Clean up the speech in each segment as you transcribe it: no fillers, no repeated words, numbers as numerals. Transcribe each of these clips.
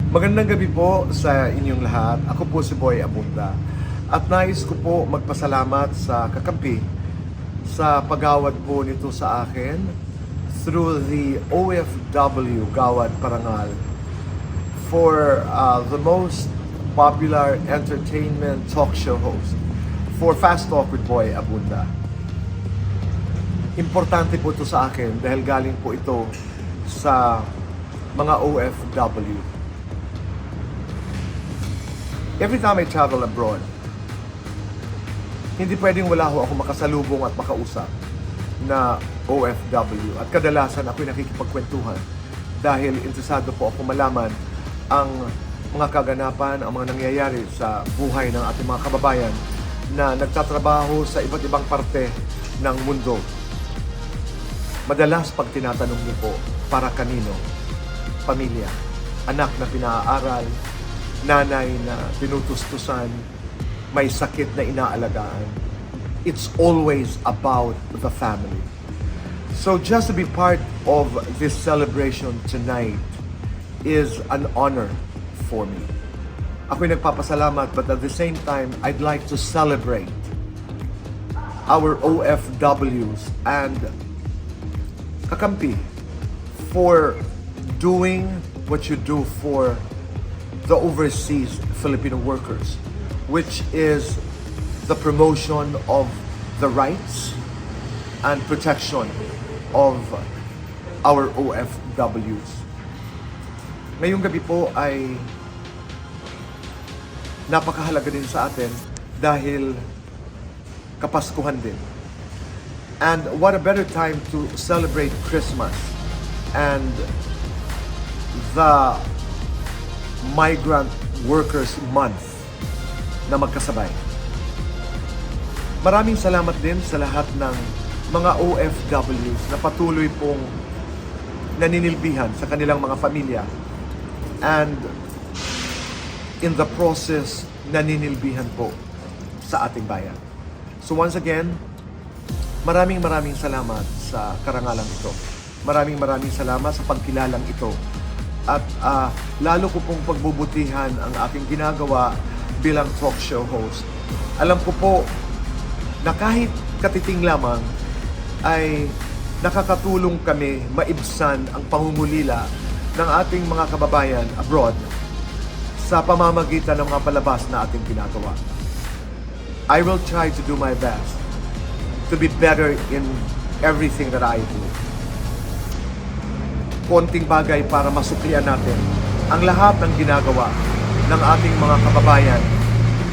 Magandang gabi po sa inyong lahat. Ako po si Boy Abunda. At nais ko po magpasalamat sa kakampi sa pagawad po nito sa akin through the OFW Gawad Parangal for the most popular entertainment talk show host for Fast Talk with Boy Abunda. Importante po ito sa akin dahil galing po ito sa mga OFW. Every time I travel abroad, hindi pwedeng wala ho ako makasalubong at makausap na OFW. At kadalasan ako'y nakikipagkwentuhan dahil interesado po ako malaman ang mga kaganapan, ang mga nangyayari sa buhay ng ating mga kababayan na nagtatrabaho sa iba't ibang parte ng mundo. Madalas pag tinatanong niyo po, para kanino? Pamilya, anak na pinaaral, nanay na tinutustusan, may sakit na inaalagaan. It's always about the family. So just to be part of this celebration tonight is an honor for me. Ako'y nagpapasalamat, but at the same time, I'd like to celebrate our OFWs and kakampi for doing what you do for the overseas Filipino workers, which is the promotion of the rights and protection of our OFWs. Ngayong gabi po ay napakahalaga din sa atin dahil Kapaskuhan din. And what a better time to celebrate Christmas and the Migrant Workers Month na magkasabay. Maraming salamat din sa lahat ng mga OFWs na patuloy pong naninilbihan sa kanilang mga pamilya and in the process naninilbihan po sa ating bayan. So once again, maraming salamat sa karangalang ito. Maraming salamat sa pagkilalang ito. At lalo ko pong pagbubutihan ang aking ginagawa bilang talk show host. Alam ko po na kahit katiting lamang ay nakakatulong kami maibsan ang pangungulila ng ating mga kababayan abroad sa pamamagitan ng mga palabas na ating ginagawa. I will try to do my best to be better in everything that I do. Konting bagay para masuklian natin ang lahat ng ginagawa ng ating mga kababayan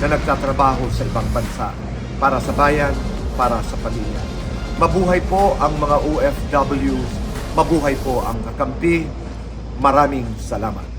na nagtatrabaho sa ibang bansa para sa bayan, para sa pamilya. Mabuhay po ang mga OFWs, mabuhay po ang kakampi. Maraming salamat.